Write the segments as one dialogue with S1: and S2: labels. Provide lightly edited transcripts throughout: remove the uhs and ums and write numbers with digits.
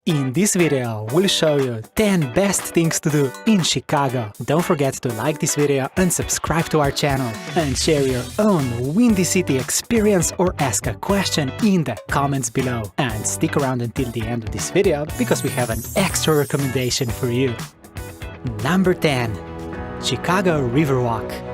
S1: In this video, we'll show you 10 best things to do in Chicago. Don't forget to like this video and subscribe to our channel, and share your own Windy City experience or ask a question in the comments below. And stick around until the end of this video because we have an extra recommendation for you. Number 10. Chicago Riverwalk.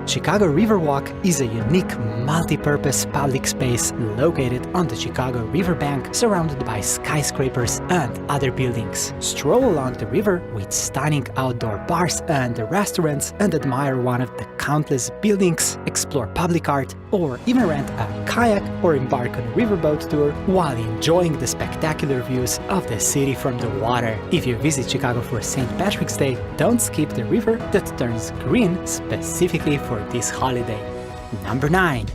S1: Chicago Riverwalk is a unique multi-purpose public space located on the Chicago riverbank, surrounded by skyscrapers and other buildings. Stroll along the river with stunning outdoor bars and restaurants and admire one of the countless buildings, explore public art, or even rent a kayak or embark on a riverboat tour while enjoying the spectacular views of the city from the water. If you visit Chicago for St. Patrick's Day, don't skip the river that turns green specifically for this holiday. Number 9.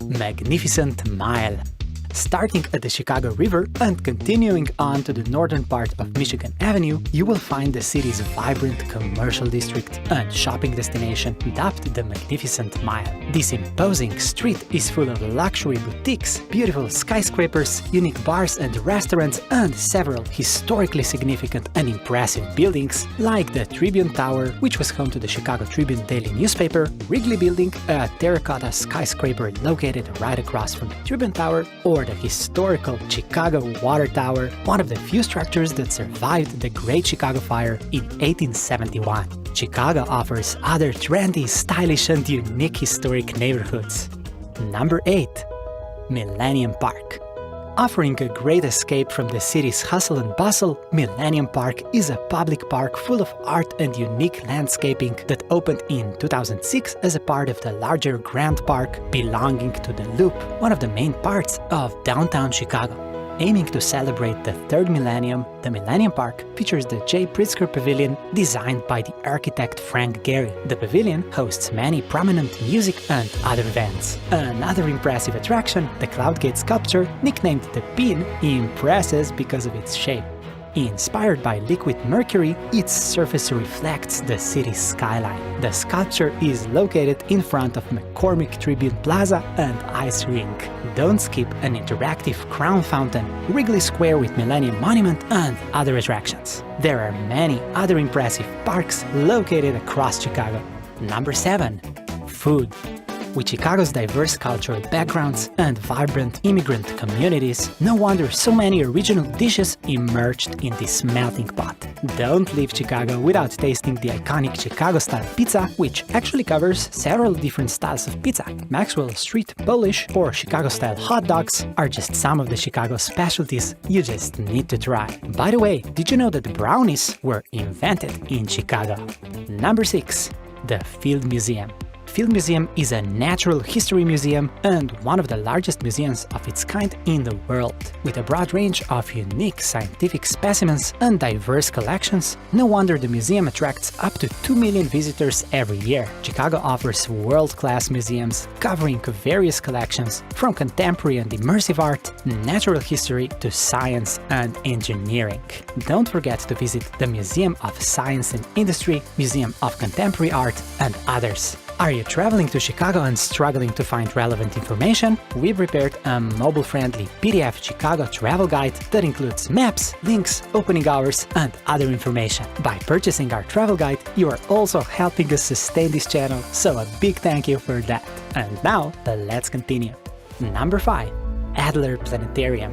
S1: Magnificent Mile. Starting at the Chicago River and continuing on to the northern part of Michigan Avenue, you will find the city's vibrant commercial district and shopping destination dubbed the Magnificent Mile. This imposing street is full of luxury boutiques, beautiful skyscrapers, unique bars and restaurants, and several historically significant and impressive buildings like the Tribune Tower, which was home to the Chicago Tribune daily newspaper, Wrigley Building, a terracotta skyscraper located right across from the Tribune Tower, or the historical Chicago Water Tower, one of the few structures that survived the Great Chicago Fire in 1871. Chicago offers other trendy, stylish, and unique historic neighborhoods. Number 8. Millennium Park. Offering a great escape from the city's hustle and bustle, Millennium Park is a public park full of art and unique landscaping that opened in 2006 as a part of the larger Grand Park belonging to the Loop, one of the main parts of downtown Chicago. Aiming to celebrate the third millennium, the Millennium Park features the J. Pritzker Pavilion, designed by the architect Frank Gehry. The pavilion hosts many prominent music and other events. Another impressive attraction, the Cloudgate sculpture, nicknamed the Pin, impresses because of its shape. Inspired by liquid mercury, its surface reflects the city's skyline. The sculpture is located in front of McCormick Tribune Plaza and Ice Rink. Don't skip an interactive crown fountain, Wrigley Square with Millennium Monument, and other attractions. There are many other impressive parks located across Chicago. Number 7. Food. With Chicago's diverse cultural backgrounds and vibrant immigrant communities, no wonder so many original dishes emerged in this melting pot. Don't leave Chicago without tasting the iconic Chicago-style pizza, which actually covers several different styles of pizza. Maxwell Street Polish or Chicago-style hot dogs are just some of the Chicago specialties you just need to try. By the way, did you know that brownies were invented in Chicago? Number 6. The Field Museum. Field Museum is a natural history museum and one of the largest museums of its kind in the world. With a broad range of unique scientific specimens and diverse collections, no wonder the museum attracts up to 2 million visitors every year. Chicago offers world-class museums covering various collections, from contemporary and immersive art, natural history to science and engineering. Don't forget to visit the Museum of Science and Industry, Museum of Contemporary Art, and others. Are you traveling to Chicago and struggling to find relevant information? We prepared a mobile-friendly PDF Chicago travel guide that includes maps, links, opening hours, and other information. By purchasing our travel guide, you are also helping us sustain this channel, so a big thank you for that. And now, let's continue. Number 5. Adler Planetarium.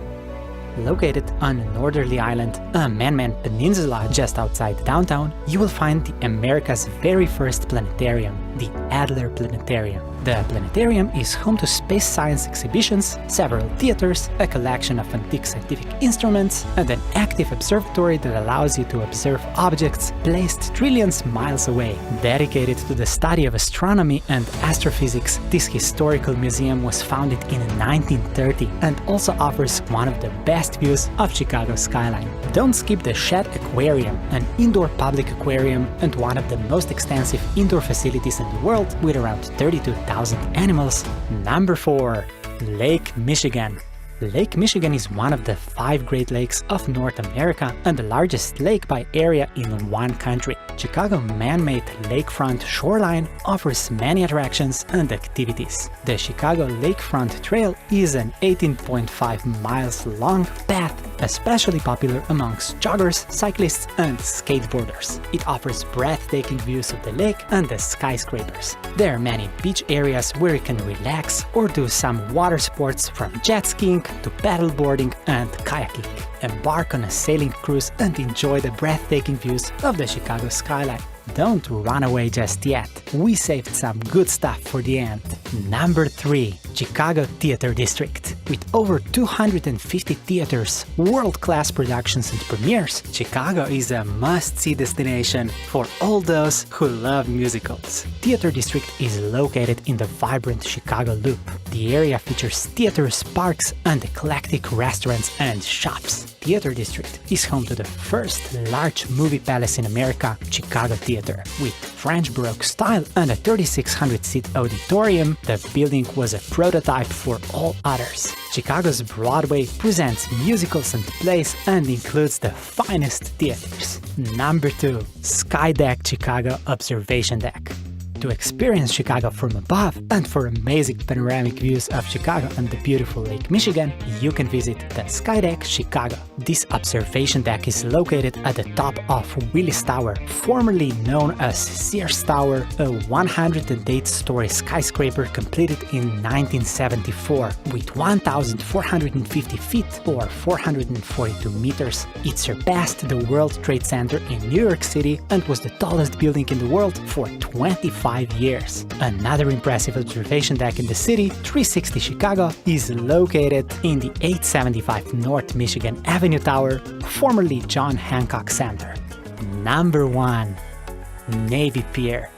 S1: Located on a northerly island, a man-made peninsula just outside downtown, you will find America's very first planetarium, the Adler Planetarium. The planetarium is home to space science exhibitions, several theaters, a collection of antique scientific instruments, and an active observatory that allows you to observe objects placed trillions miles away. Dedicated to the study of astronomy and astrophysics, this historical museum was founded in 1930 and also offers one of the best views of Chicago's skyline. Don't skip the Shedd Aquarium, an indoor public aquarium and one of the most extensive indoor facilities in the world with around 32,000 animals. Number 4. Lake Michigan. Lake Michigan is one of the 5 Great Lakes of North America and the largest lake by area in one country. Chicago man-made lakefront shoreline offers many attractions and activities. The Chicago Lakefront Trail is an 18.5 miles long path, especially popular amongst joggers, cyclists, and skateboarders. It offers breathtaking views of the lake and the skyscrapers. There are many beach areas where you can relax or do some water sports from jet skiing to paddleboarding and kayaking. Embark on a sailing cruise and enjoy the breathtaking views of the Chicago skyline. Don't run away just yet, we saved some good stuff for the end. Number 3. Chicago Theater District. With over 250 theaters, world-class productions and premieres, Chicago is a must-see destination for all those who love musicals. Theater District is located in the vibrant Chicago Loop. The area features theaters, parks, and eclectic restaurants and shops. Theater District is home to the first large movie palace in America, Chicago Theater. With French Baroque style and a 3,600-seat auditorium, the building was a prototype for all others. Chicago's Broadway presents musicals and plays and includes the finest theaters. Number 2. Skydeck Chicago Observation Deck. To experience Chicago from above and for amazing panoramic views of Chicago and the beautiful Lake Michigan, you can visit the Skydeck Chicago. This observation deck is located at the top of Willis Tower, formerly known as Sears Tower, a 108-story skyscraper completed in 1974. With 1,450 feet or 442 meters, it surpassed the World Trade Center in New York City and was the tallest building in the world for 25 years. Another impressive observation deck in the city, 360 Chicago, is located in the 875 North Michigan Avenue Tower, formerly John Hancock Center. Number 1. Navy Pier.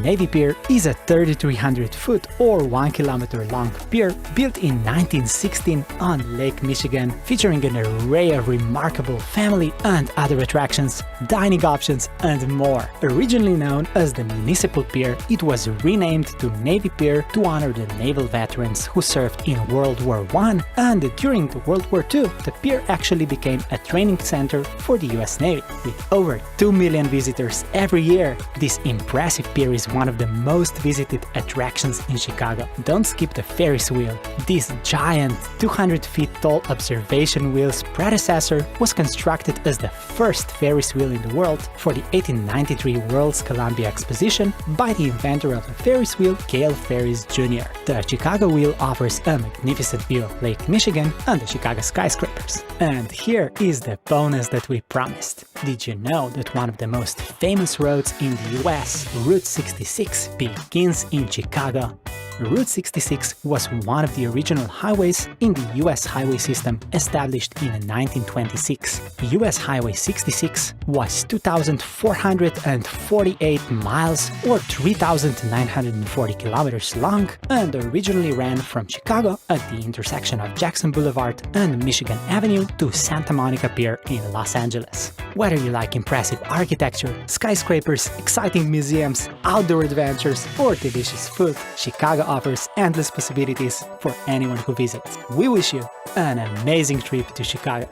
S1: Navy Pier is a 3,300-foot or 1 kilometer long pier built in 1916 on Lake Michigan, featuring an array of remarkable family and other attractions, dining options, and more. Originally known as the Municipal Pier, it was renamed to Navy Pier to honor the naval veterans who served in World War I, and during World War II, the pier actually became a training center for the US Navy. With over 2 million visitors every year, this impressive pier is one of the most visited attractions in Chicago. Don't skip the Ferris wheel. This giant 200 feet tall observation wheel's predecessor was constructed as the first Ferris wheel in the world for the 1893 World's Columbia Exposition by the inventor of the Ferris wheel, Gale Ferris Jr. The Chicago wheel offers a magnificent view of Lake Michigan and the Chicago skyscrapers. And here is the bonus that we promised. Did you know that one of the most famous roads in the US, Route 66, begins in Chicago? Route 66 was one of the original highways in the US highway system established in 1926. US Highway 66 was 2,448 miles or 3,940 kilometers long and originally ran from Chicago at the intersection of Jackson Boulevard and Michigan Avenue to Santa Monica Pier in Los Angeles. Whether you like impressive architecture, skyscrapers, exciting museums, outdoor adventures, or delicious food, Chicago offers endless possibilities for anyone who visits. We wish you an amazing trip to Chicago.